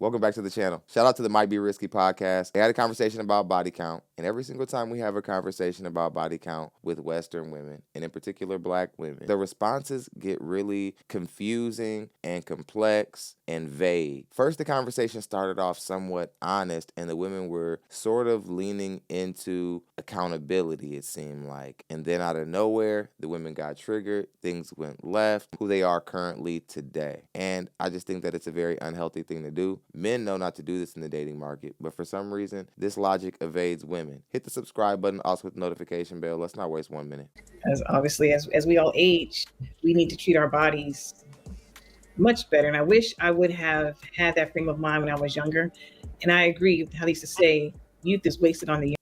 Welcome back to the channel. Shout out to the Might Be Risky podcast. They had a conversation about body count, and every single time we have a conversation about body count with Western women, and in particular Black women, the responses get really confusing and complex and vague. First, the conversation started off somewhat honest, and the women were sort of leaning into accountability, it seemed like. And then out of nowhere, the women got triggered, things went left, who they are currently today. And I just think that it's a very unhealthy thing to do. Men know not to do this in the dating market, but for some reason, this logic evades women. Hit the subscribe button, also with the notification bell. Let's not waste 1 minute. As obviously, as we all age, we need to treat our bodies much better. And I wish I would have had that frame of mind when I was younger. And I agree with how they used to say, youth is wasted on the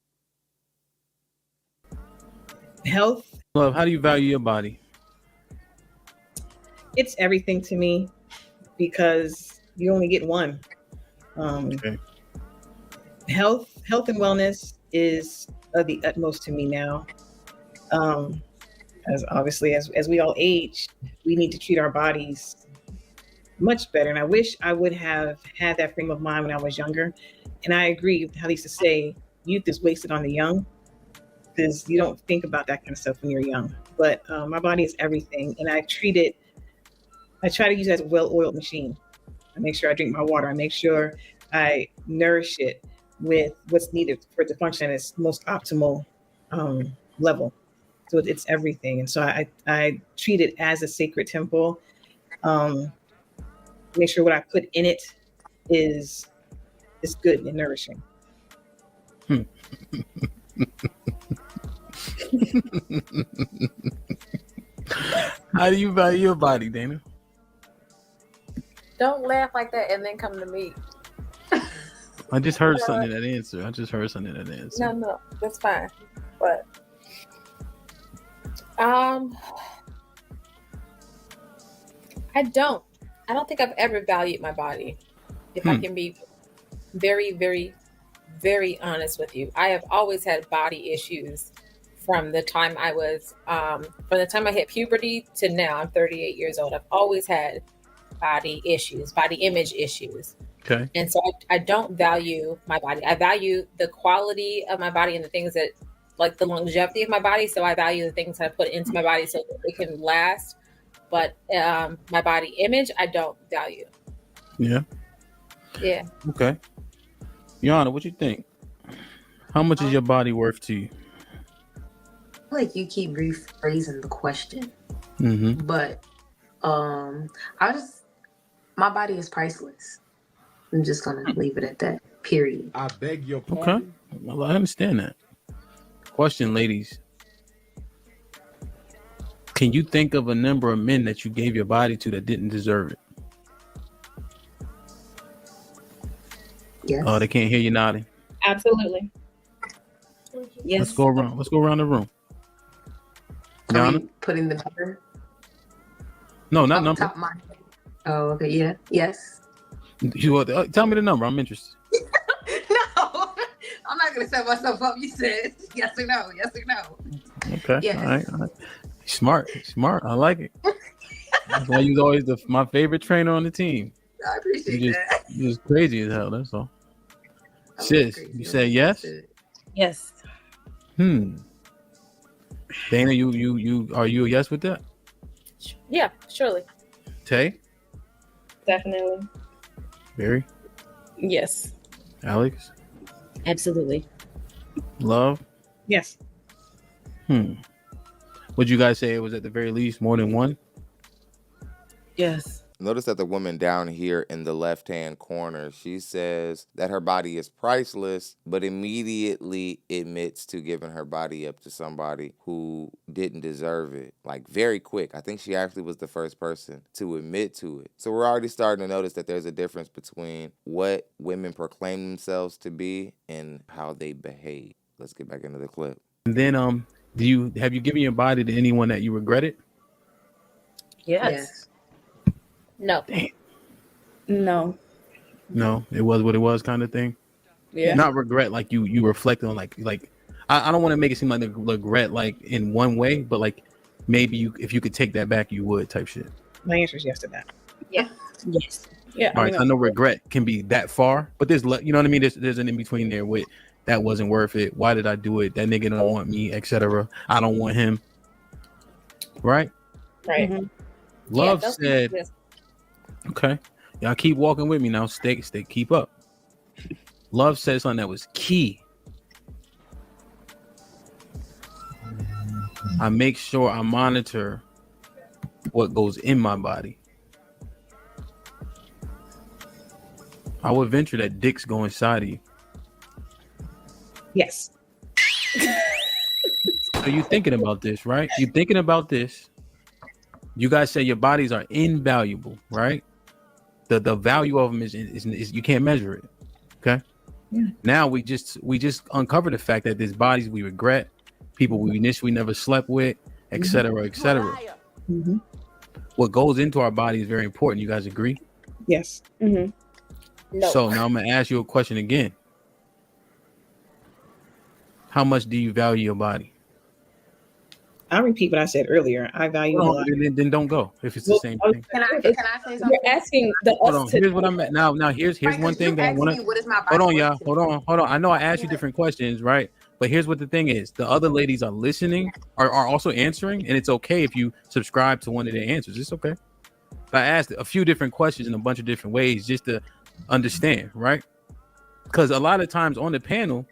young. Health. Love, how do you value your body? It's everything to me because you only get one. Okay. Health and wellness is of the utmost to me now. As obviously, as we all age, we need to treat our bodies much better. And I wish I would have had that frame of mind when I was younger. And I agree with how they used to say, youth is wasted on the young, because you don't think about that kind of stuff when you're young. But my body is everything. And I try to use it as a well-oiled machine. I make sure I drink my water. I make sure I nourish it with what's needed for it to function at its most optimal level. So it's everything. And so I treat it as a sacred temple. Make sure what I put in it is good and nourishing. How do you value your body, Dana? Don't laugh like that and then come to me. I just heard something in that answer. No, that's fine. But I don't think I've ever valued my body. If I can be very, very, very honest with you, I have always had body issues from the time I hit puberty to now. I'm 38 years old. I've always had body image issues. Okay. And so I don't value my body. I value the quality of my body and the things that, like the longevity of my body. So I value the things that I put into my body so that it can last. But my body image, I don't value. Yeah. Yeah. Okay. Yana, what you think? How much is your body worth to you? I feel like you keep rephrasing the question. Mm-hmm. But my body is priceless. I'm just gonna leave it at that. Period. I beg your pardon. Okay. Well, I understand that. Question, ladies. Can you think of a number of men that you gave your body to that didn't deserve it? Yes. Oh, they can't hear you nodding. Absolutely. Yes. Let's go around the room. Are we putting the number? No, not Off number. the top of my head. Oh, okay. Yeah. Yes. Tell me the number. I'm interested. No, I'm not gonna set myself up. You said yes or no. Yes or no. Okay. Yes. All right. Smart. I like it. That's why you're always my favorite trainer on the team. I appreciate that. You're just crazy as hell. That's all. Sis, you said yes? Yes. Dana, you are you a yes with that? Yeah, surely. Tay? Definitely. Barry? Yes. Alex? Absolutely. Love? Yes. Would you guys say it was at the very least more than one? Yes. Notice that the woman down here in the left-hand corner, she says that her body is priceless, but immediately admits to giving her body up to somebody who didn't deserve it. Like very quick. I think she actually was the first person to admit to it. So we're already starting to notice that there's a difference between what women proclaim themselves to be and how they behave. Let's get back into the clip. And then have you given your body to anyone that you regretted? Yes. No. Damn. No. No, it was what it was kind of thing. Yeah. Not regret, like you reflect on like I don't want to make it seem like regret like in one way, but like maybe if you could take that back, you would type shit. My answer is yes to that. Yeah. Yes. Yeah. All right, so I know regret can be that far, but there's, you know what I mean? There's an in between there with that wasn't worth it. Why did I do it? That nigga don't want me, etc. I don't want him. Right? Right. Mhm. Love those said, people just- okay, y'all keep walking with me now. Stay, keep up. Love said something that was key. I make sure I monitor what goes in my body. I would venture that dicks go inside of you. Yes. So you're thinking about this, right? You're thinking about this. You guys say your bodies are invaluable, right? The value of them is you can't measure it. Okay. Yeah. Now we just uncovered the fact that there's bodies we regret, people we initially never slept with, etc., etc. Mm-hmm. What goes into our body is very important. You guys agree? Yes. Mm-hmm. No. So now I'm gonna ask you a question again. How much do you value your body? I'll repeat what I said earlier. I value No, a lot. then don't go if it's the same thing. Can I say something? You're asking the Hold us on. to. Here's what I'm at now. Here's Right, one 'cause thing you that I asked want to. me, what is my body Hold on, worth y'all. to Hold me? on. I know I asked you different questions, right? But here's what the thing is: the other ladies are listening, are also answering, and it's okay if you subscribe to one of their answers. It's okay. I asked a few different questions in a bunch of different ways just to understand, right? Because a lot of times on the panel,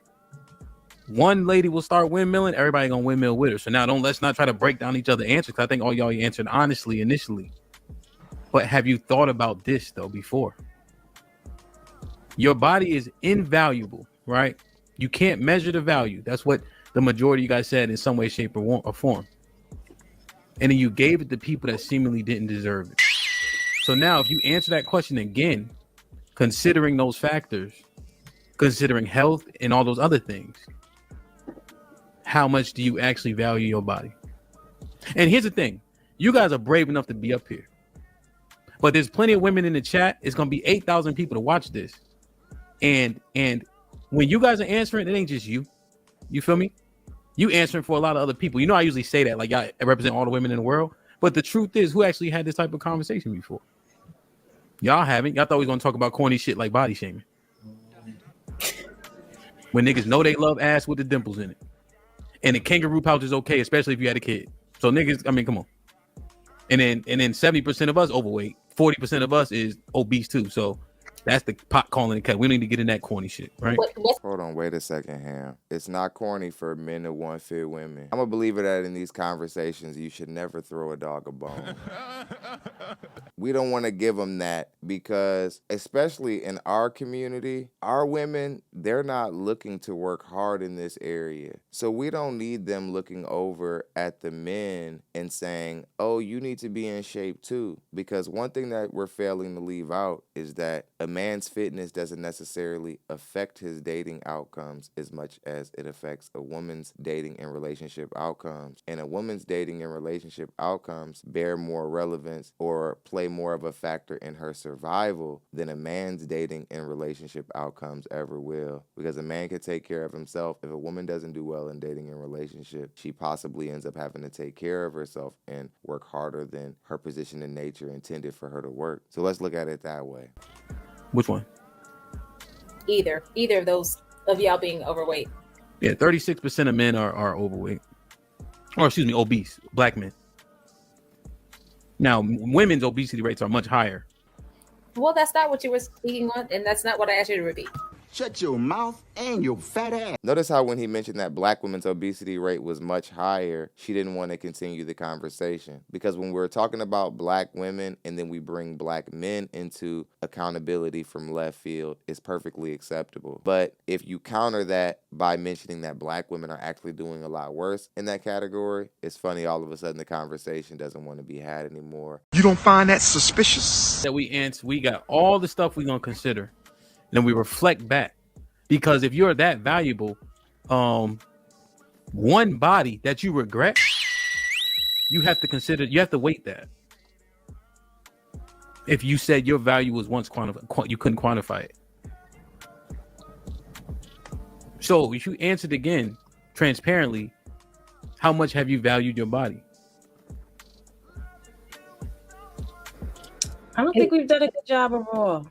one lady will start windmilling, everybody gonna windmill with her. So now let's not try to break down each other's answers, because I think all y'all answered honestly initially. But have you thought about this though before? Your body is invaluable, right? You can't measure the value. That's what the majority of you guys said in some way, shape, or form. And then you gave it to people that seemingly didn't deserve it. So now if you answer that question again, considering those factors, considering health and all those other things, how much do you actually value your body? And here's the thing. You guys are brave enough to be up here. But there's plenty of women in the chat. It's going to be 8,000 people to watch this. And when you guys are answering, it ain't just you. You feel me? You answering for a lot of other people. You know, I usually say that, like, I represent all the women in the world. But the truth is, who actually had this type of conversation before? Y'all haven't. Y'all thought we was going to talk about corny shit like body shaming. When niggas know they love ass with the dimples in it. And the kangaroo pouch is okay, especially if you had a kid. So niggas, I mean, come on. And then 70% of us overweight. 40% of us is obese too. So that's the pot calling the cat. We don't need to get in that corny shit, right? Hold on, wait a second, Ham. It's not corny for men to want fit women. I'm a believer that in these conversations, you should never throw a dog a bone. We don't want to give them that because, especially in our community, our women, they're not looking to work hard in this area. So we don't need them looking over at the men and saying, oh, you need to be in shape too. Because one thing that we're failing to leave out is that a man's fitness doesn't necessarily affect his dating outcomes as much as it affects a woman's dating and relationship outcomes. And a woman's dating and relationship outcomes bear more relevance or play more of a factor in her survival than a man's dating and relationship outcomes ever will. Because a man can take care of himself. If a woman doesn't do well in dating and relationship, she possibly ends up having to take care of herself and work harder than her position in nature intended for her to work. So let's look at it that way. Which one? Either of those of y'all being overweight. Yeah, 36% of men are overweight. Or excuse me, obese, black men. Now, women's obesity rates are much higher. Well, that's not what you were speaking on, and that's not what I asked you to repeat. Shut your mouth and your fat ass. Notice how when he mentioned that black women's obesity rate was much higher, she didn't want to continue the conversation. Because when we're talking about black women and then we bring black men into accountability from left field, it's perfectly acceptable. But if you counter that by mentioning that black women are actually doing a lot worse in that category, it's funny all of a sudden the conversation doesn't want to be had anymore. You don't find that suspicious? That we got all the stuff we're going to consider. Then we reflect back, because if you're that valuable, one body that you regret, you have to consider, you have to weight that. If you said your value was once quantified, you couldn't quantify it. So if you answered again transparently, how much have you valued your body? I don't think we've done a good job overall.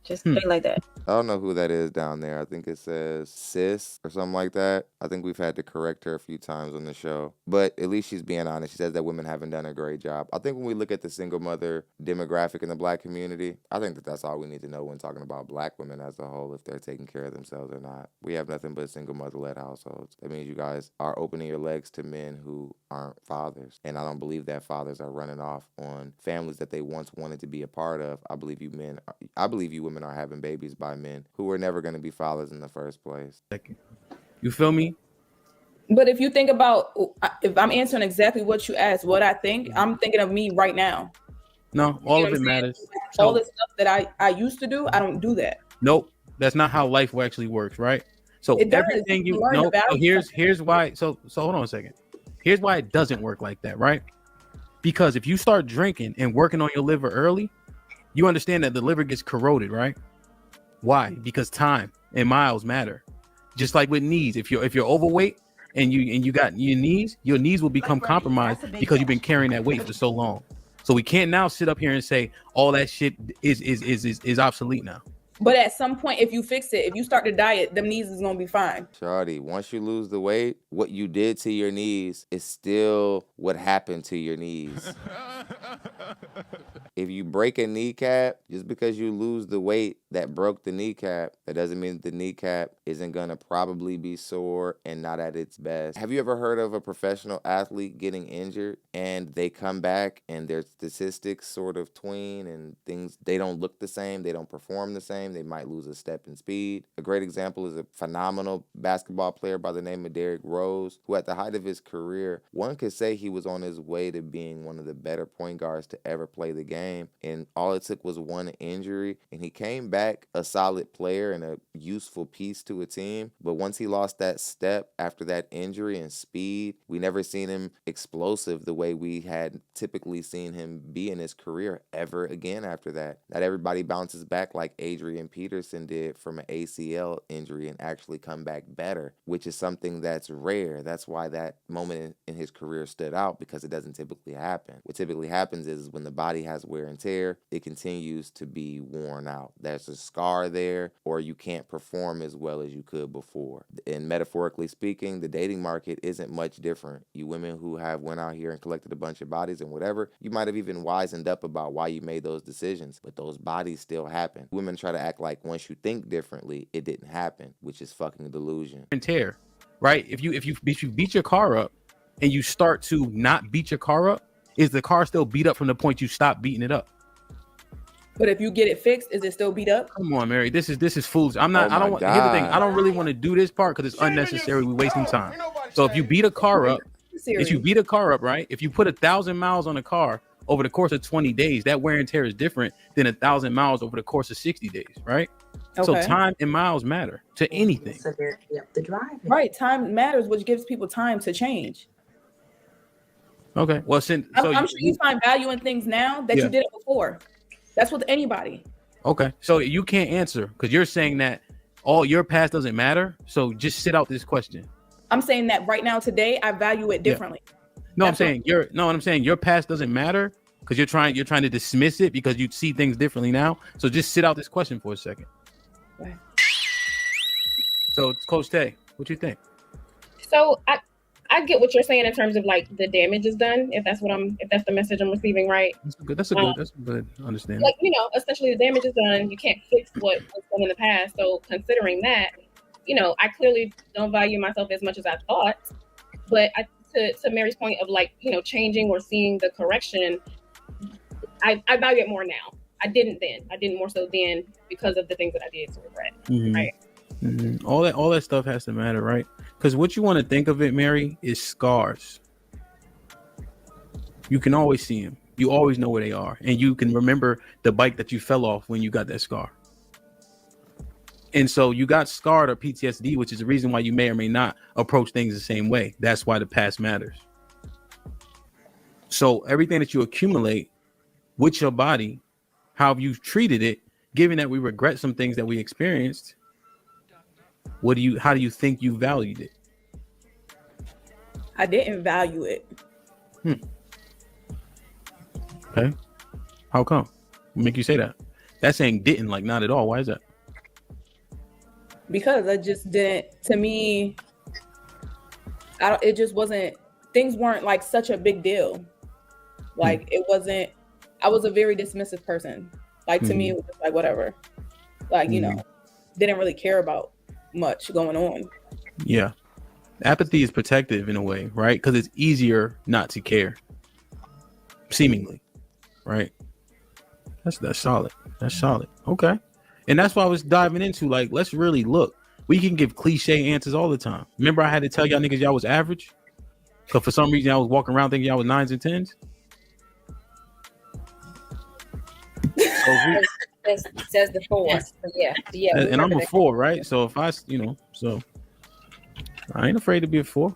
Just put it like that. I don't know who that is down there. I think it says sis or something like that. I think we've had to correct her a few times on the show. But at least she's being honest. She says that women haven't done a great job. I think when we look at the single mother demographic in the black community, I think that that's all we need to know when talking about black women as a whole, if they're taking care of themselves or not. We have nothing but single mother-led households. That means you guys are opening your legs to men who aren't fathers. And I don't believe that fathers are running off on families that they once wanted to be a part of. I believe you women are having babies by men who were never going to be fathers in the first place. You feel me? But if you think about, if I'm answering exactly what you asked, what I think, I'm thinking of me right now. No, all of it matters. All the stuff that I used to do, I don't do that. Nope, that's not how life actually works, right? So everything you know. So here's why. So hold on a second. Here's why it doesn't work like that, right? Because if you start drinking and working on your liver early, you understand that the liver gets corroded, right? Why? Because time and miles matter. Just like with knees, if you're overweight and you got your knees will become compromised because you've been carrying that weight for so long. So we can't now sit up here and say all that shit is obsolete now. But at some point, if you fix it, if you start to diet, them knees is gonna be fine. Shawty, once you lose the weight, what you did to your knees is still what happened to your knees. If you break a kneecap, just because you lose the weight that broke the kneecap, that doesn't mean the kneecap isn't gonna probably be sore and not at its best. Have you ever heard of a professional athlete getting injured and they come back and their statistics sort of tween and things, they don't look the same, they don't perform the same, they might lose a step in speed? A great example is a phenomenal basketball player by the name of Derrick Rose, who at the height of his career, one could say he was on his way to being one of the better point guards to ever play the game. And all it took was one injury, and he came back a solid player and a useful piece to a team. But once he lost that step after that injury and speed, we never seen him explosive the way we had typically seen him be in his career ever again after that. Not everybody bounces back like Adrian Peterson did from an ACL injury and actually come back better, which is something that's rare. That's why that moment in his career stood out, because it doesn't typically happen. What typically happens is when the body has wear and tear, it continues to be worn out. There's a scar there, or you can't perform as well as you could before. And metaphorically speaking, the dating market isn't much different. You women who have went out here and collected a bunch of bodies and whatever, you might have even wisened up about why you made those decisions, but those bodies still happen. Women try to act like once you think differently, it didn't happen, which is fucking delusion. And tear, right? If you beat your car up and you start to not beat your car up, is the car still beat up from the point you stopped beating it up? But if you get it fixed, is it still beat up? Come on, Mary. This is foolish. I don't want. Here's the thing. I don't really want to do this part because it's unnecessary. We're wasting time. So if you beat a car up, right? If you put 1,000 miles on a car over the course of 20 days, that wear and tear is different than 1,000 miles over the course of 60 days, right? Okay. So time and miles matter to anything. So the drive. Right. Time matters, which gives people time to change. Okay. Well, I'm sure you find value in things now that you did it before. That's with anybody. Okay. So you can't answer because you're saying that all your past doesn't matter. So just sit out this question. I'm saying that right now, today, I value it differently. No, I'm saying your past doesn't matter because you're trying to dismiss it because you see things differently now. So just sit out this question for a second. Right. So Coach Tay, what you think? So I get what you're saying in terms of like the damage is done. If that's the message I'm receiving, right? That's a good understanding. Like, essentially the damage is done. You can't fix what was done in the past. So considering that, I clearly don't value myself as much as I thought. But to Mary's point of like, changing or seeing the correction, I value it more now. I didn't then. I didn't more so then because of the things that I did to regret. Mm-hmm. Right. Mm-hmm. All that stuff has to matter, right? Because what you want to think of it, Mary, is scars. You can always see them. You always know where they are. And you can remember the bike that you fell off when you got that scar. And so you got scarred or PTSD, which is the reason why you may or may not approach things the same way. That's why the past matters. So everything that you accumulate with your body, how you've treated it, given that we regret some things that we experienced, how do you think you valued it? I didn't value it. Okay. How come? What make you say that? That's saying didn't, like not at all. Why is that? Because I just didn't. To me, it just wasn't. Things weren't like such a big deal. Like it wasn't. I was a very dismissive person. Like to me, it was just like whatever. Like you know, didn't really care about much going on. Yeah, apathy is protective in a way, right? Because it's easier not to care, seemingly, right? That's solid. That's solid. Okay, and that's why I was diving into like, let's really look. We can give cliche answers all the time. Remember, I had to tell y'all niggas y'all was average, because for some reason I was walking around thinking y'all was 9s and 10s. So says the 4. Yeah. And I'm a 4, right? So if I, so I ain't afraid to be a 4.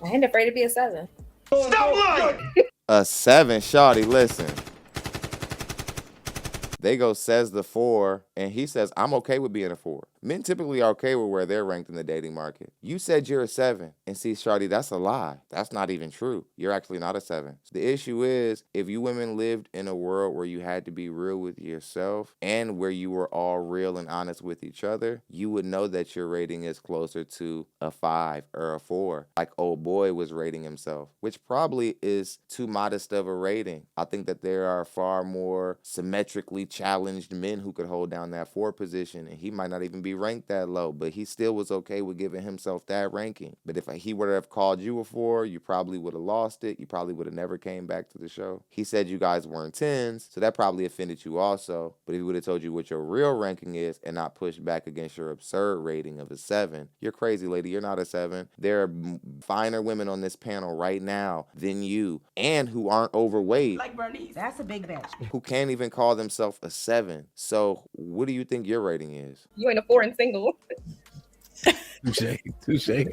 I ain't afraid to be a 7. Stop lying! A 7, shawty, listen. They go says the 4, and he says, I'm okay with being a 4. Men typically are okay with where they're ranked in the dating market. You said you're a 7, and see, shawty, that's a lie. That's not even true. You're actually not a 7. The issue is, if you women lived in a world where you had to be real with yourself and where you were all real and honest with each other, you would know that your rating is closer to a 5 or a 4, like old boy was rating himself, which probably is too modest of a rating. I think that there are far more symmetrically challenged men who could hold down that 4 position, and he might not even be ranked that low, but he still was okay with giving himself that ranking. But if he would have called you a 4, you probably would have lost it. You probably would have never came back to the show. He said you guys weren't 10s, so that probably offended you also. But if he would have told you what your real ranking is and not pushed back against your absurd rating of a 7, you're crazy, lady. You're not a 7. There are finer women on this panel right now than you, and who aren't overweight. Like Bernice. That's a big bitch. Who can't even call themselves a 7. So what do you think your rating is? You ain't a 4 and single. Touche.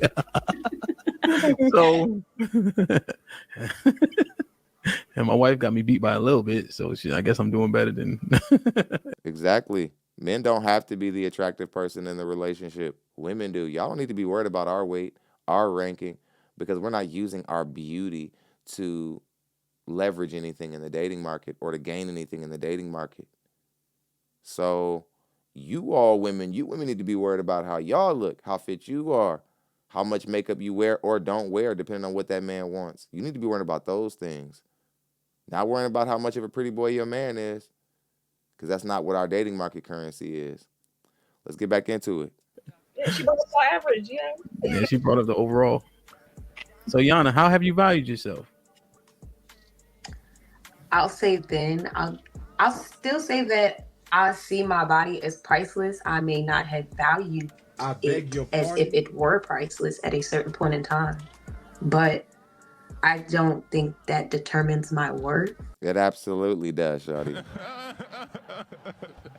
So, and my wife got me beat by a little bit, so I guess I'm doing better than. Exactly. Men don't have to be the attractive person in the relationship. Women do. Y'all don't need to be worried about our weight, our ranking, because we're not using our beauty to leverage anything in the dating market or to gain anything in the dating market. So you women need to be worried about how y'all look, how fit you are, how much makeup you wear or don't wear, depending on what that man wants. You need to be worried about those things. Not worrying about how much of a pretty boy your man is, because that's not what our dating market currency is. Let's get back into it. Yeah, she brought up the average, Yeah, she brought up the overall. So Yana, how have you valued yourself? I'll say then. I'll still say that I see my body as priceless. I may not have valued it as if it were priceless at a certain point in time, but I don't think that determines my worth. It absolutely does, shawty.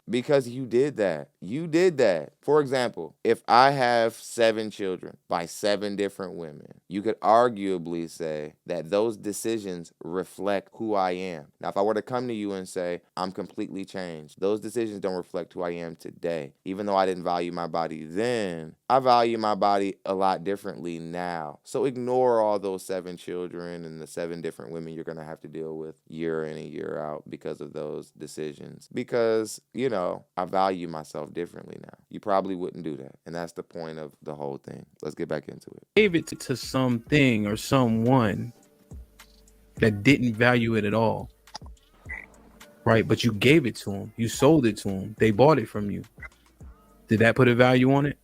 Because you did that. You did that. For example, if I have 7 children by 7 different women, you could arguably say that those decisions reflect who I am. Now, if I were to come to you and say, I'm completely changed, those decisions don't reflect who I am today. Even though I didn't value my body then, I value my body a lot differently now. So ignore all those 7 children and the 7 different women you're going to have to deal with year in and year out because of those decisions. Because, I value myself differently now. You probably wouldn't do that. And that's the point of the whole thing. Let's get back into it. Gave it to something or someone that didn't value it at all. Right? But you gave it to them. You sold it to them. They bought it from you. Did that put a value on it?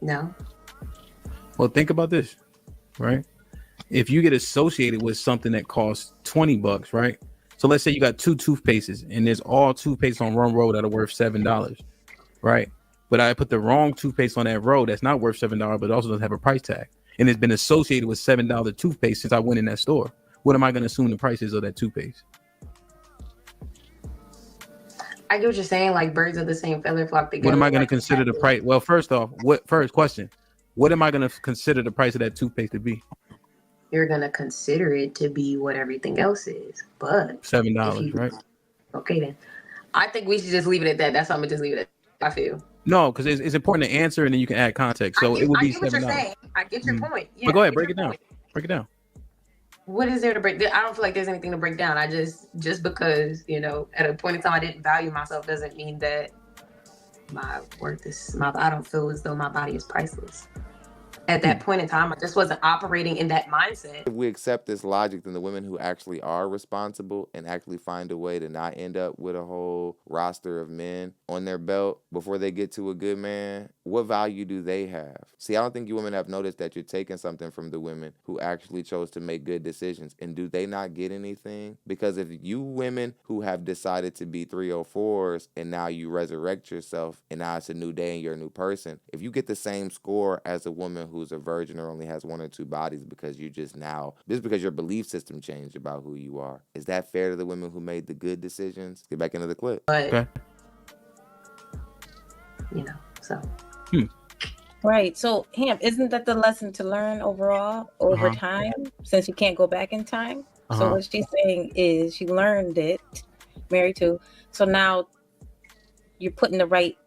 No. Well, think about this, right? If you get associated with something that costs $20, right? So let's say you got 2 toothpastes and there's all toothpaste on one row that are worth $7, right? But I put the wrong toothpaste on that row that's not worth $7, but also doesn't have a price tag. And it's been associated with $7 toothpaste since I went in that store. What am I going to assume the price is of that toothpaste? I get what you're saying, like birds of the same feather flock together. What am I going to consider the price? Well, first off, what am I going to consider the price of that toothpaste to be? You're going to consider it to be what everything else is, but $7, right? Okay, then. I think we should just leave it at that. That's how I'm going to just leave it at that, I feel. No, because it's important to answer and then you can add context. So it would be $7. I get what you're saying. I get your point. Yeah, but go ahead, break it down. Break it down. what is there to break down? I don't feel like there's anything to break down. I just because, you know, at a point in time I didn't value myself doesn't mean that my worth is I don't feel as though my body is priceless. At that point in time, I just wasn't operating in that mindset. If we accept this logic, then the women who actually are responsible and actually find a way to not end up with a whole roster of men on their belt before they get to a good man, what value do they have? See, I don't think you women have noticed that you're taking something from the women who actually chose to make good decisions. And do they not get anything? Because if you women who have decided to be 304s and now you resurrect yourself and now it's a new day and you're a new person, if you get the same score as a woman who's a virgin or only has one or two bodies because you just because your belief system changed about who you are, is that fair to the women who made the good decisions? Get back into the clip. But, Okay. you know, so. Right. So, Ham, isn't that the lesson to learn overall over time, since you can't go back in time? So what she's saying is she learned it, married to. So now you're putting the right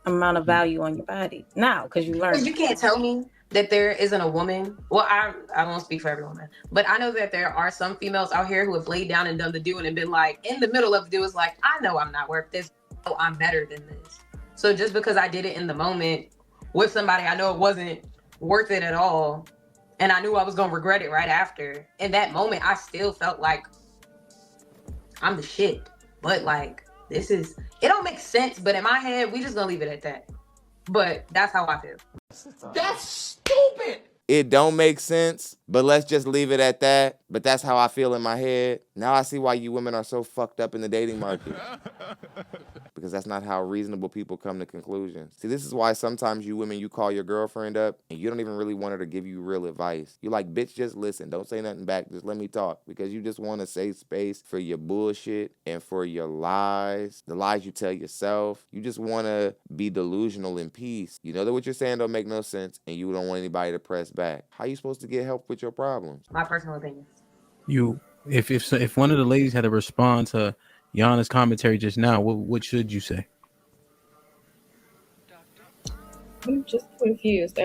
amount of value on your body now because you learned. You can't tell me that there isn't a woman. Well, I won't speak for every woman, but I know that there are some females out here who have laid down and done the do and been like in the middle of the do is like, I know I'm not worth this. Oh, I'm better than this. So just because I did it in the moment with somebody I know it wasn't worth it at all, and I knew I was gonna regret it right after. In that moment, I still felt like I'm the shit. But like, it don't make sense, but in my head, we just gonna leave it at that. But that's how I feel. That's stupid. It don't make sense, but let's just leave it at that. But that's how I feel in my head. Now I see why you women are so fucked up in the dating market. Because that's not how reasonable people come to conclusions. See, this is why sometimes you women, you call your girlfriend up and you don't even really want her to give you real advice. You're like, bitch, just listen. Don't say nothing back. Just let me talk. Because you just want to save space for your bullshit and for your lies, the lies you tell yourself. You just want to be delusional in peace. You know that what you're saying don't make no sense and you don't want anybody to press back. How are you supposed to get help with your problems? My personal opinion. If one of the ladies had to respond to Yana's commentary just now, what should you say? I'm just confused.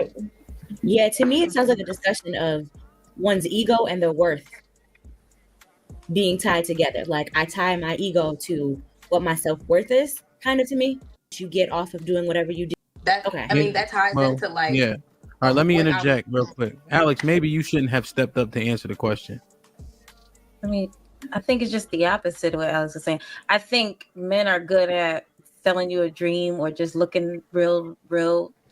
Yeah, to me, it sounds like a discussion of one's ego and their worth being tied together. Like, I tie my ego to what my self-worth is, kind of to me. You get off of doing whatever you do. I mean, that ties into like... Yeah. All right, let me interject real quick. Alex, maybe you shouldn't have stepped up to answer the question. I mean, I think it's just the opposite of what Alex was saying. I think men are good at selling you a dream or just looking real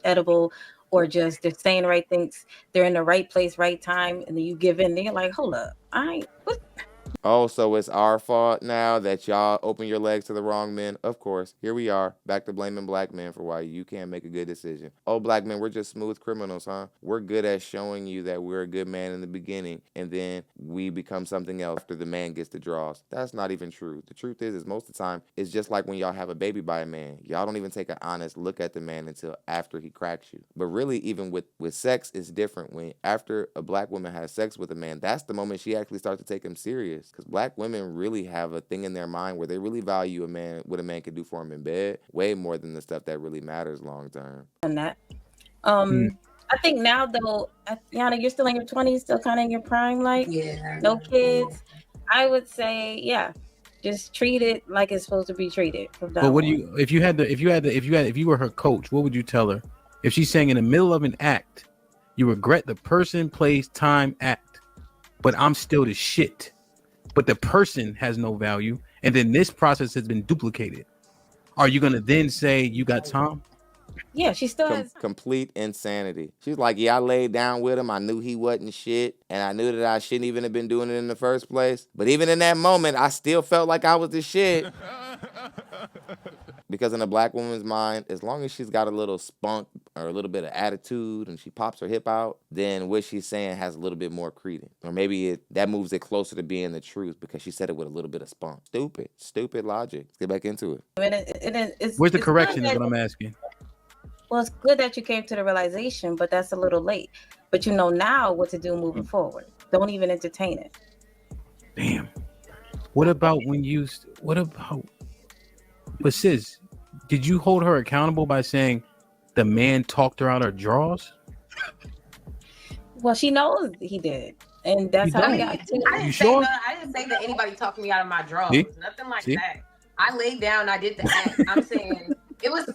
edible, or just they're saying the right things. They're in the right place, right time, and then you give in. Then you're like, hold up, what? Oh, so it's our fault now that y'all open your legs to the wrong men? Of course. Here we are, back to blaming black men for why you can't make a good decision. Oh, black men, we're just smooth criminals, huh? We're good at showing you that we're a good man in the beginning, and then we become something else after the man gets the draws. That's not even true. The truth is most of the time, it's just like when y'all have a baby by a man. Y'all don't even take an honest look at the man until after he cracks you. But really, even with sex, it's different. When after a black woman has sex with a man, that's the moment she actually starts to take him serious. Because black women really have a thing in their mind where they really value a man, what a man can do for them in bed, way more than the stuff that really matters long term. On that, I think now though, Yana, you're still in your 20s, still kind of in your prime, like no kids. I would say, yeah, just treat it like it's supposed to be treated. But what do you, if you were her coach, what would you tell her? If she's saying in the middle of an act, you regret the person, place, time, act, but I'm still the shit. But the person has no value, and then this process has been duplicated. Are you gonna then say you got Tom? Yeah, she still has complete insanity. She's like, yeah, I laid down with him. I knew he wasn't shit, and I knew that I shouldn't even have been doing it in the first place. But even in that moment, I still felt like I was the shit. Because in a black woman's mind, as long as she's got a little spunk or a little bit of attitude and she pops her hip out, then what she's saying has a little bit more credence. Or maybe that moves it closer to being the truth because she said it with a little bit of spunk. Stupid logic. Let's get back into it. Where's the correction is what I'm asking. Well, it's good that you came to the realization, but that's a little late. But you know now what to do moving forward. Don't even entertain it. Damn. But sis, did you hold her accountable by saying the man talked her out her drawers? Well, she knows he did. And that's You how I don't. got I to it. didn't You say sure? that. I didn't say that anybody talked me out of my drawers. See? Nothing like See? that. I laid down. I did the act. I'm saying it was.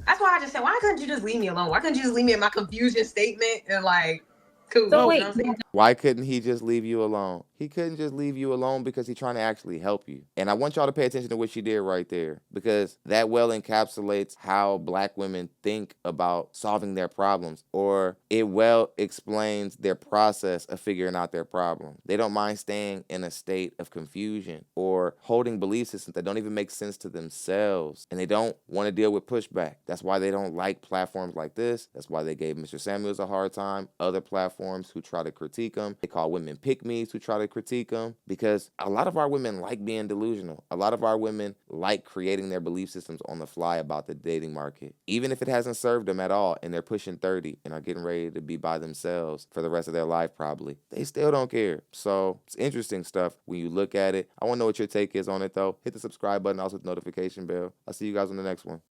That's why I just said, why couldn't you just leave me alone? Why couldn't you just leave me in my confusion statement and like, cool? So You wait, know what I'm saying? Why couldn't he just leave you alone? He couldn't just leave you alone because he's trying to actually help you. And I want y'all to pay attention to what she did right there, because that well encapsulates how Black women think about solving their problems, or it well explains their process of figuring out their problem. They don't mind staying in a state of confusion or holding belief systems that don't even make sense to themselves, and they don't want to deal with pushback. That's why they don't like platforms like this. That's why they gave Mr. Samuels a hard time. Other platforms who try to critique them, they call women pick-me's who try to critique them, because a lot of our women like being delusional. A lot of our women like creating their belief systems on the fly about the dating market, even if it hasn't served them at all and they're pushing 30 and are getting ready to be by themselves for the rest of their life probably. They still don't care. So it's interesting stuff when you look at it. I want to know what your take is on it though. Hit the subscribe button, also the notification bell. I'll see you guys on the next one.